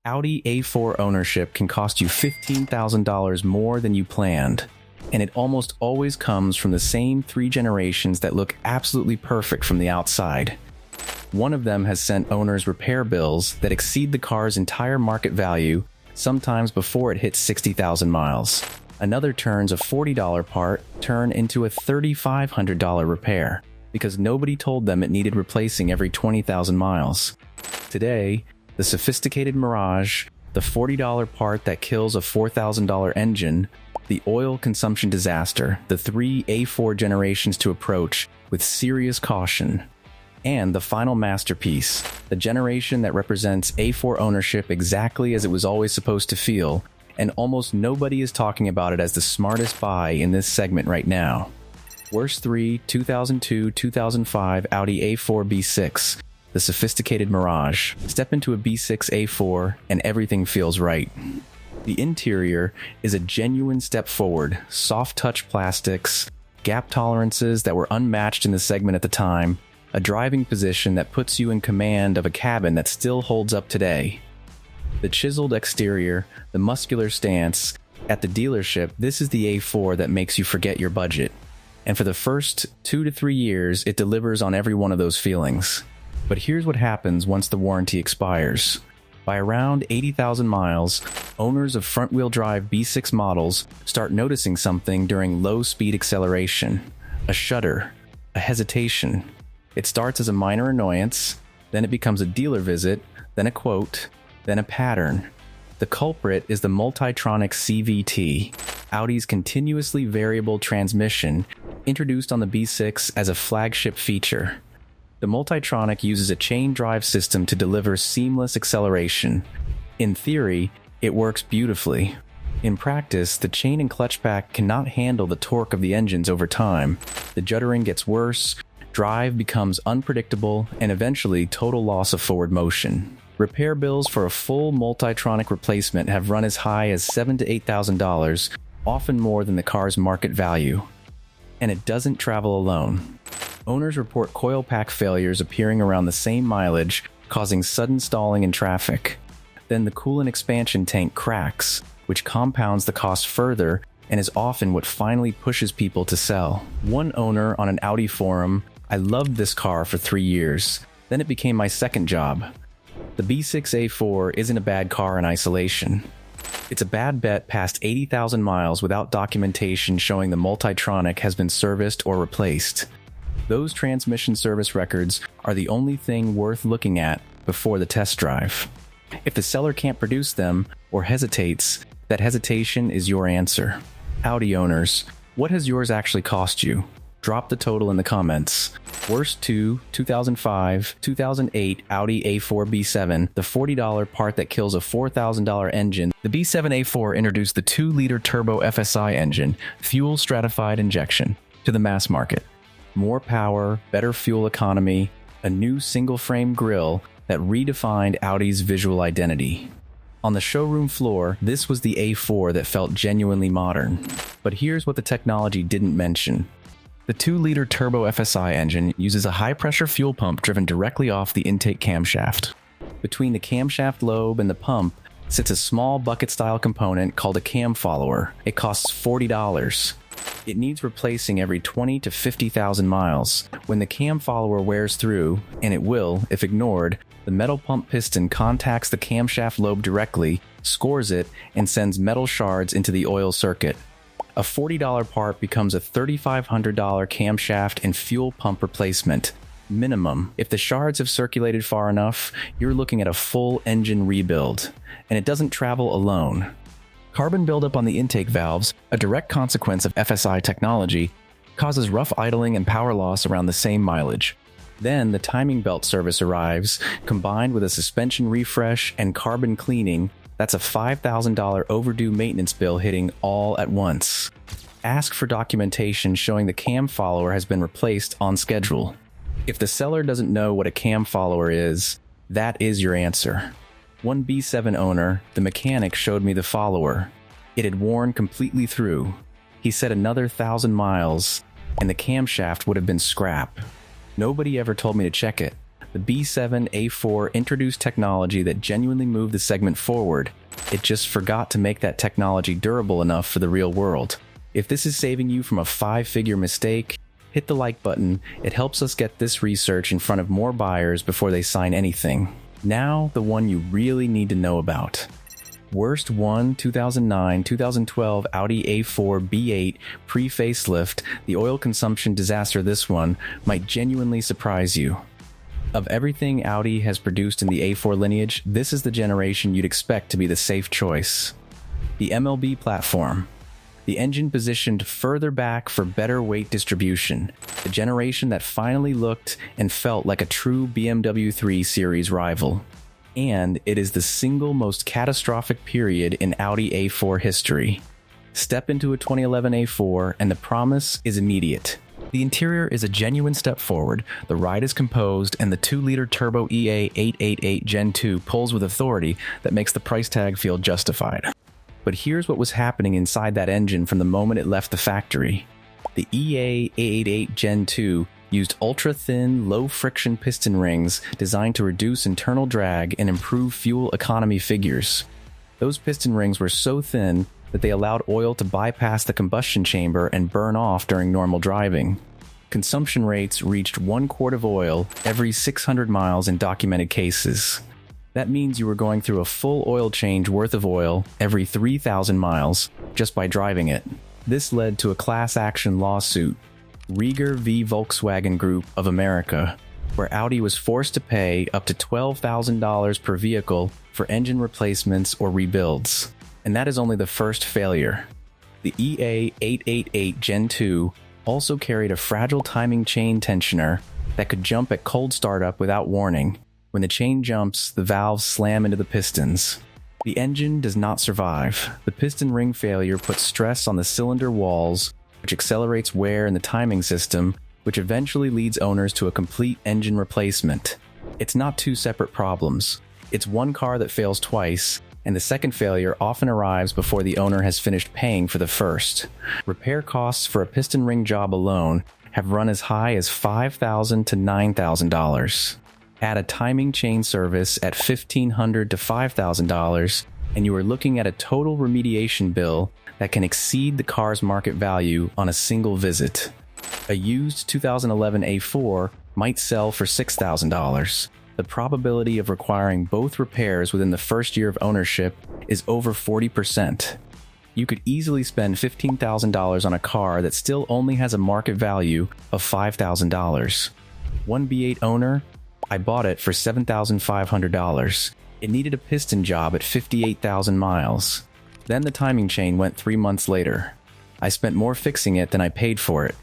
Audi A4 ownership can cost you $15,000 more than you planned, and it almost always comes from the same 3 generations that look absolutely perfect from the outside. One of them has sent owners repair bills that exceed the car's entire market value, sometimes before it hits 60,000 miles. Another turns a $40 part turn into a $3,500 repair, because nobody told them it needed replacing every 20,000 miles. Today, the sophisticated Mirage, the $40 part that kills a $4,000 engine, the oil consumption disaster, the 3 A4 generations to approach with serious caution, and the final masterpiece, the generation that represents A4 ownership exactly as it was always supposed to feel, and almost nobody is talking about it as the smartest buy in this segment right now. Worst 3 2002-2005 Audi A4 B6, the sophisticated Mirage. Step into a B6 A4 and everything feels right. The interior is a genuine step forward, soft touch plastics, gap tolerances that were unmatched in the segment at the time, a driving position that puts you in command of a cabin that still holds up today. The chiseled exterior, the muscular stance. At the dealership, this is the A4 that makes you forget your budget. And for the first 2 to 3 years, it delivers on every one of those feelings. But here's what happens once the warranty expires. By around 80,000 miles, owners of front-wheel drive B6 models start noticing something during low-speed acceleration. A shudder, a hesitation. It starts as a minor annoyance, then it becomes a dealer visit, then a quote, then a pattern. The culprit is the Multitronic CVT, Audi's continuously variable transmission, introduced on the B6 as a flagship feature. The Multitronic uses a chain drive system to deliver seamless acceleration. In theory, it works beautifully. In practice, the chain and clutch pack cannot handle the torque of the engines over time. The juddering gets worse, drive becomes unpredictable, and eventually total loss of forward motion. Repair bills for a full Multitronic replacement have run as high as $7,000 to $8,000, often more than the car's market value. And it doesn't travel alone. Owners report coil pack failures appearing around the same mileage, causing sudden stalling in traffic. Then the coolant expansion tank cracks, which compounds the cost further and is often what finally pushes people to sell. One owner on an Audi forum, "I loved this car for 3 years. Then it became my second job." The B6 A4 isn't a bad car in isolation. It's a bad bet past 80,000 miles without documentation showing the Multitronic has been serviced or replaced. Those transmission service records are the only thing worth looking at before the test drive. If the seller can't produce them or hesitates, that hesitation is your answer. Audi owners, what has yours actually cost you? Drop the total in the comments. Worst 2 2005-2008 Audi A4 B7, the $40 part that kills a $4,000 engine. The B7 A4 introduced the 2-liter turbo FSI engine, fuel stratified injection, to the mass market. More power, better fuel economy, a new single-frame grille that redefined Audi's visual identity. On the showroom floor, this was the A4 that felt genuinely modern. But here's what the technology didn't mention. The 2-liter turbo FSI engine uses a high-pressure fuel pump driven directly off the intake camshaft. Between the camshaft lobe and the pump sits a small bucket-style component called a cam follower. It costs $40. It needs replacing every 20 to 50,000 miles. When the cam follower wears through, and it will if ignored, the metal pump piston contacts the camshaft lobe directly, scores it, and sends metal shards into the oil circuit. A $40 part becomes a $3,500 camshaft and fuel pump replacement. Minimum. If the shards have circulated far enough, you're looking at a full engine rebuild. And it doesn't travel alone. Carbon buildup on the intake valves, a direct consequence of FSI technology, causes rough idling and power loss around the same mileage. Then the timing belt service arrives, combined with a suspension refresh and carbon cleaning. That's a $5,000 overdue maintenance bill hitting all at once. Ask for documentation showing the cam follower has been replaced on schedule. If the seller doesn't know what a cam follower is, that is your answer. One B7 owner, the mechanic, showed me the follower. It had worn completely through. He said another 1,000 miles, and the camshaft would have been scrap. Nobody ever told me to check it, The B7 A4 introduced technology that genuinely moved the segment forward. It just forgot to make that technology durable enough for the real world. If this is saving you from a 5-figure mistake, hit the like button. It helps us get this research in front of more buyers before they sign anything. Now, the one you really need to know about. Worst 2009-2012 Audi A4 B8 pre-facelift, the oil consumption disaster. This one might genuinely surprise you. Of everything Audi has produced in the A4 lineage, this is the generation you'd expect to be the safe choice. The MLB platform. The engine positioned further back for better weight distribution. The generation that finally looked and felt like a true BMW 3 Series rival. And it is the single most catastrophic period in Audi A4 history. Step into a 2011 A4 and the promise is immediate. The interior is a genuine step forward, the ride is composed, and the 2-liter turbo EA888 Gen 2 pulls with authority that makes the price tag feel justified. But here's what was happening inside that engine from the moment it left the factory. The EA888 Gen 2 used ultra-thin, low-friction piston rings designed to reduce internal drag and improve fuel economy figures. Those piston rings were so thin that they allowed oil to bypass the combustion chamber and burn off during normal driving. Consumption rates reached 1 quart of oil every 600 miles in documented cases. That means you were going through a full oil change worth of oil every 3,000 miles just by driving it. This led to a class action lawsuit, Rieger v. Volkswagen Group of America, where Audi was forced to pay up to $12,000 per vehicle for engine replacements or rebuilds. And that is only the first failure. The EA888 Gen 2 also carried a fragile timing chain tensioner that could jump at cold startup without warning. When the chain jumps, the valves slam into the pistons. The engine does not survive. The piston ring failure puts stress on the cylinder walls, which accelerates wear in the timing system, which eventually leads owners to a complete engine replacement. It's not 2 separate problems. It's one car that fails twice, and the second failure often arrives before the owner has finished paying for the first. Repair costs for a piston ring job alone have run as high as $5,000 to $9,000. Add a timing chain service at $1,500 to $5,000, and you are looking at a total remediation bill that can exceed the car's market value on a single visit. A used 2011 A4 might sell for $6,000. The probability of requiring both repairs within the first year of ownership is over 40%. You could easily spend $15,000 on a car that still only has a market value of $5,000. One B8 owner, I bought it for $7,500. It needed a piston job at 58,000 miles. Then the timing chain went 3 months later. I spent more fixing it than I paid for it.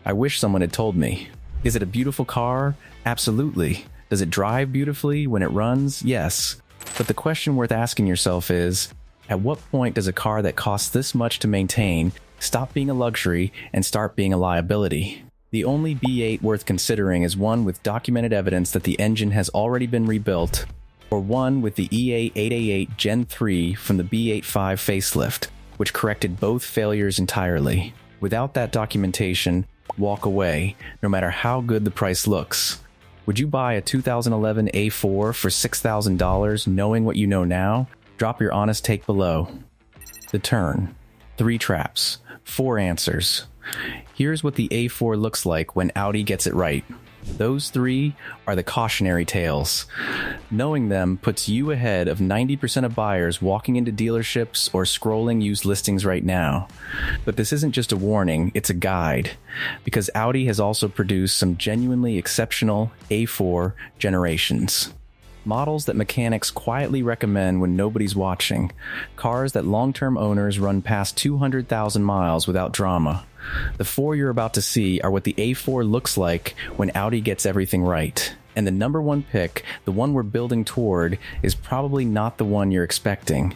I wish someone had told me. Is it a beautiful car? Absolutely. Does it drive beautifully when it runs? Yes. But the question worth asking yourself is, at what point does a car that costs this much to maintain stop being a luxury and start being a liability? The only B8 worth considering is one with documented evidence that the engine has already been rebuilt, or one with the EA888 Gen 3 from the B85 facelift, which corrected both failures entirely. Without that documentation, walk away, no matter how good the price looks. Would you buy a 2011 A4 for $6,000 knowing what you know now? Drop your honest take below. The turn. 3 traps. 4 answers. Here's what the A4 looks like when Audi gets it right. Those 3 are the cautionary tales. Knowing them puts you ahead of 90% of buyers walking into dealerships or scrolling used listings right now. But this isn't just a warning, it's a guide. Because Audi has also produced some genuinely exceptional A4 generations. Models that mechanics quietly recommend when nobody's watching. Cars that long-term owners run past 200,000 miles without drama. The 4 you're about to see are what the A4 looks like when Audi gets everything right. And the number 1 pick, the one we're building toward, is probably not the one you're expecting.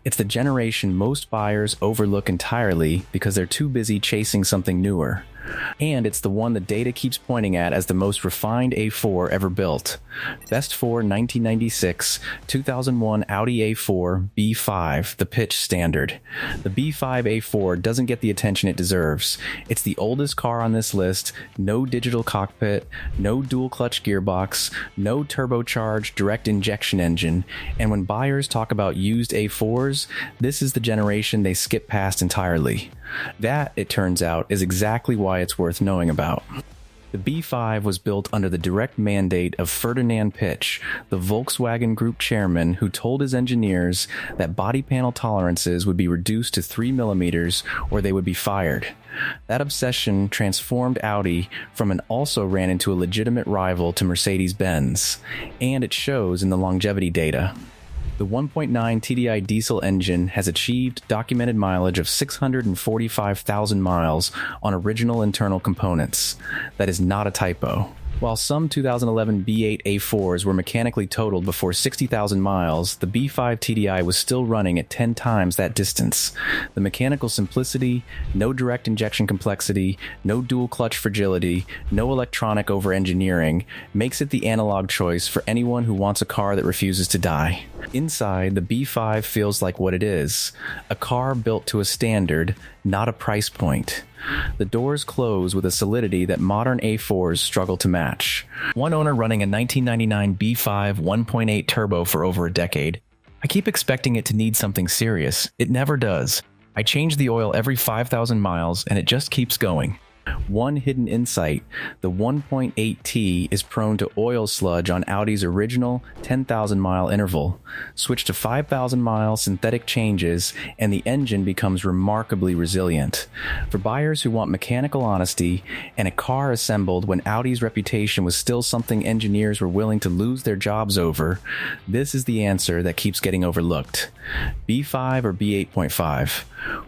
It's the generation most buyers overlook entirely because they're too busy chasing something newer. And it's the one the data keeps pointing at as the most refined A4 ever built. Best for 1996, 2001 Audi A4 B5, the pitch standard. The B5 A4 doesn't get the attention it deserves. It's the oldest car on this list, no digital cockpit, no dual clutch gearbox, no turbocharged direct injection engine, and when buyers talk about used A4s, this is the generation they skip past entirely. That, it turns out, is exactly why it's worth knowing about. The B5 was built under the direct mandate of Ferdinand Pitch, the Volkswagen Group chairman who told his engineers that body panel tolerances would be reduced to 3 millimeters or they would be fired. That obsession transformed Audi from an also ran into a legitimate rival to Mercedes-Benz, and it shows in the longevity data. The 1.9 TDI diesel engine has achieved documented mileage of 645,000 miles on original internal components. That is not a typo. While some 2011 B8 A4s were mechanically totaled before 60,000 miles, the B5 TDI was still running at 10 times that distance. The mechanical simplicity, no direct injection complexity, no dual clutch fragility, no electronic over-engineering makes it the analog choice for anyone who wants a car that refuses to die. Inside, the B5 feels like what it is, a car built to a standard, not a price point. The doors close with a solidity that modern A4s struggle to match. One owner running a 1999 B5 1.8 turbo for over a decade. I keep expecting it to need something serious. It never does. I change the oil every 5,000 miles and it just keeps going. One hidden insight, the 1.8T is prone to oil sludge on Audi's original 10,000 mile interval. Switch to 5,000 mile synthetic changes and the engine becomes remarkably resilient. For buyers who want mechanical honesty and a car assembled when Audi's reputation was still something engineers were willing to lose their jobs over, this is the answer that keeps getting overlooked. B5 or B8.5?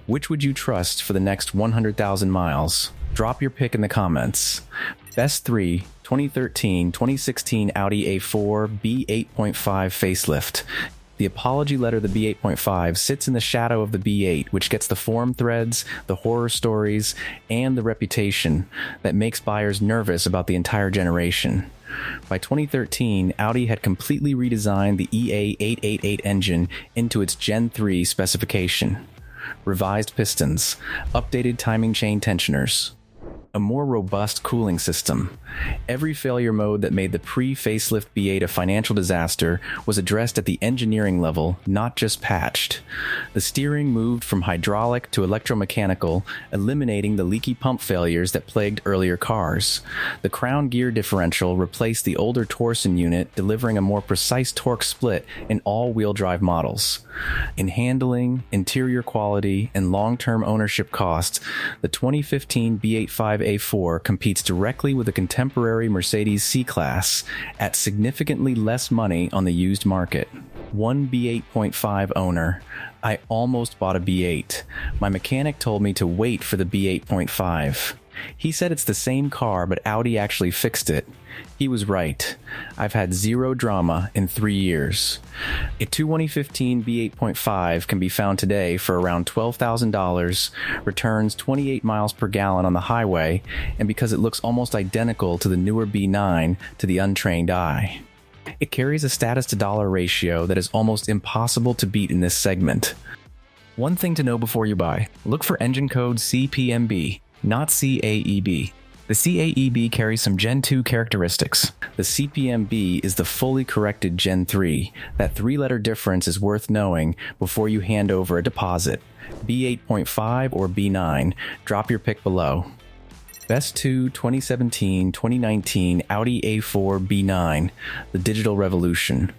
Which would you trust for the next 100,000 miles? Drop your pick in the comments. Best 3, 2013, 2016 Audi A4 B8.5 facelift. The apology letter of the B8.5 sits in the shadow of the B8, which gets the forum threads, the horror stories, and the reputation that makes buyers nervous about the entire generation. By 2013, Audi had completely redesigned the EA888 engine into its Gen 3 specification. Revised pistons, updated timing chain tensioners, a more robust cooling system. Every failure mode that made the pre-facelift B8 a financial disaster was addressed at the engineering level, not just patched. The steering moved from hydraulic to electromechanical, eliminating the leaky pump failures that plagued earlier cars. The crown gear differential replaced the older torsion unit, delivering a more precise torque split in all-wheel drive models. In handling, interior quality, and long-term ownership costs, the 2015 B85 A4 competes directly with the contemporary Mercedes C-Class at significantly less money on the used market. One B8.5 owner. I almost bought a B8. My mechanic told me to wait for the B8.5. He said it's the same car, but Audi actually fixed it. He was right. I've had zero drama in 3 years. A 2015 B8.5 can be found today for around $12,000, returns 28 miles per gallon on the highway, and because it looks almost identical to the newer B9 to the untrained eye. It carries a status to dollar ratio that is almost impossible to beat in this segment. One thing to know before you buy, look for engine code CPMB, not CAEB. The CAEB carries some Gen 2 characteristics. The CPMB is the fully corrected Gen 3. That 3-letter difference is worth knowing before you hand over a deposit. B8.5 or B9, drop your pick below. Best 2 2017-2019 Audi A4 B9, the digital revolution.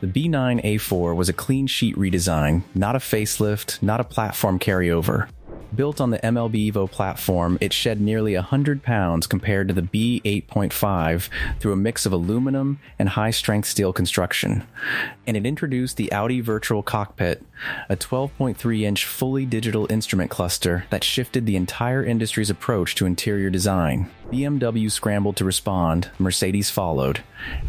The B9 A4 was a clean sheet redesign, not a facelift, not a platform carryover. Built on the MLB Evo platform, it shed nearly 100 pounds compared to the B8.5 through a mix of aluminum and high-strength steel construction. And it introduced the Audi Virtual Cockpit, a 12.3-inch fully digital instrument cluster that shifted the entire industry's approach to interior design. BMW scrambled to respond, Mercedes followed.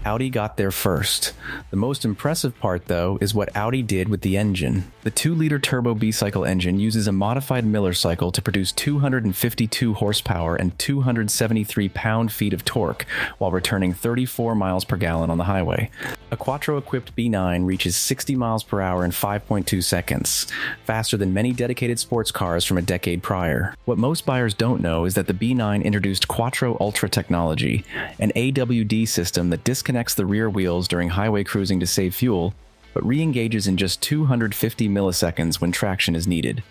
Audi got there first. The most impressive part, though, is what Audi did with the engine. The 2-liter turbo B-cycle engine uses a modified Miller cycle to produce 252 horsepower and 273 pound-feet of torque, while returning 34 miles per gallon on the highway. A Quattro-equipped B9 reaches 60 miles per hour in 5.2 seconds, faster than many dedicated sports cars from a decade prior. What most buyers don't know is that the B9 introduced Quattro Ultra technology, an AWD system that disconnects the rear wheels during highway cruising to save fuel, but re-engages in just 250 milliseconds when traction is needed.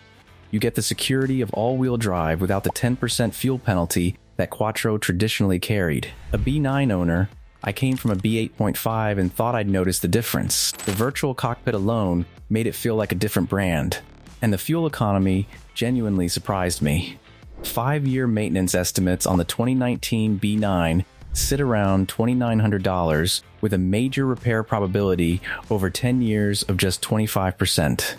You get the security of all-wheel drive without the 10% fuel penalty that Quattro traditionally carried. A B9 owner, I came from a B8.5 and thought I'd notice the difference. The virtual cockpit alone made it feel like a different brand, and the fuel economy genuinely surprised me. 5-year maintenance estimates on the 2019 B9 sit around $2,900, with a major repair probability over 10 years of just 25%.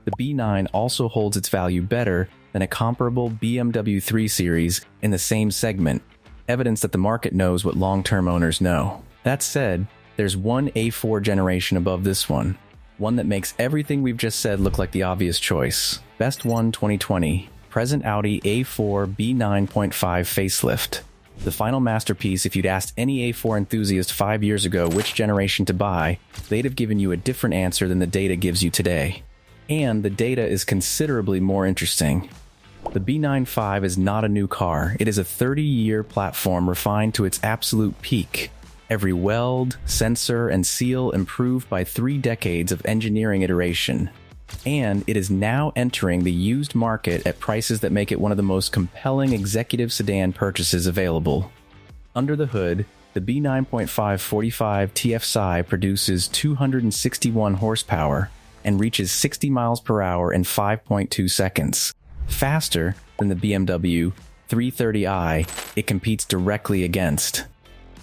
The B9 also holds its value better than a comparable BMW 3 Series in the same segment, evidence that the market knows what long-term owners know. That said, there's one A4 generation above this one that makes everything we've just said look like the obvious choice. Best One 2020, present Audi A4 B9.5 facelift. The final masterpiece. If you'd asked any A4 enthusiast 5 years ago which generation to buy, they'd have given you a different answer than the data gives you today. And the data is considerably more interesting. The B95 is not a new car. It is a 30-year platform refined to its absolute peak. Every weld, sensor, and seal improved by 3 decades of engineering iteration. And it is now entering the used market at prices that make it one of the most compelling executive sedan purchases available. Under the hood, the B9.5 45 TFSI produces 261 horsepower and reaches 60 miles per hour in 5.2 seconds. Faster than the BMW 330i it competes directly against.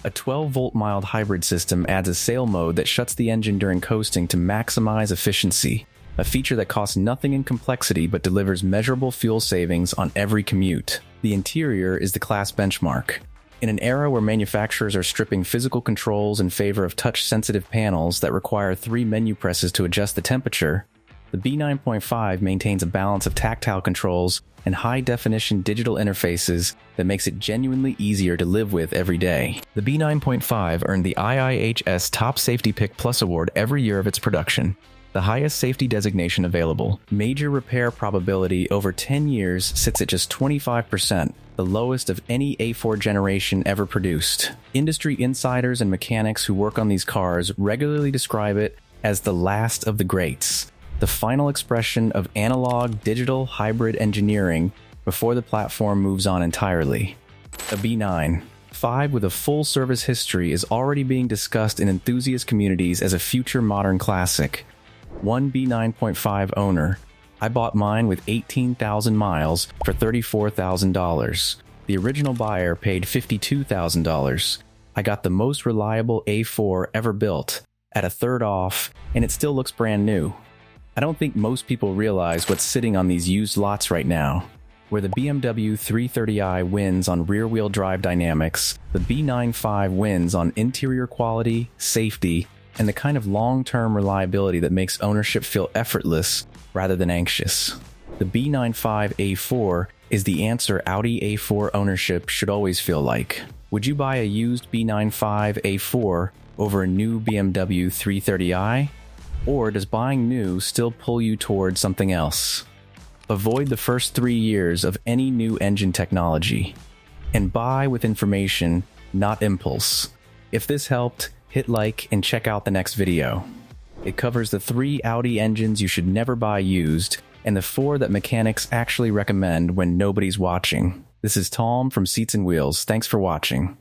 A 12-volt mild hybrid system adds a sail mode that shuts the engine during coasting to maximize efficiency, a feature that costs nothing in complexity but delivers measurable fuel savings on every commute. The interior is the class benchmark. In an era where manufacturers are stripping physical controls in favor of touch-sensitive panels that require 3 menu presses to adjust the temperature, the B9.5 maintains a balance of tactile controls and high-definition digital interfaces that makes it genuinely easier to live with every day. The B9.5 earned the IIHS Top Safety Pick Plus Award every year of its production, the highest safety designation available. Major repair probability over 10 years sits at just 25%, the lowest of any A4 generation ever produced. Industry insiders and mechanics who work on these cars regularly describe it as the last of the greats, the final expression of analog-digital hybrid engineering before the platform moves on entirely. A B9.5 with a full-service history is already being discussed in enthusiast communities as a future modern classic. One B9.5 owner, I bought mine with 18,000 miles for $34,000. The original buyer paid $52,000. I got the most reliable A4 ever built, at a third off, and it still looks brand new. I don't think most people realize what's sitting on these used lots right now. Where the BMW 330i wins on rear-wheel drive dynamics, the B95 wins on interior quality, safety, and the kind of long-term reliability that makes ownership feel effortless rather than anxious. The B95 A4 is the answer Audi A4 ownership should always feel like. Would you buy a used B95 A4 over a new BMW 330i? Or does buying new still pull you towards something else? Avoid the first 3 years of any new engine technology. And buy with information, not impulse. If this helped, hit like and check out the next video. It covers the 3 Audi engines you should never buy used, and the 4 that mechanics actually recommend when nobody's watching. This is Tom from Seats and Wheels. Thanks for watching.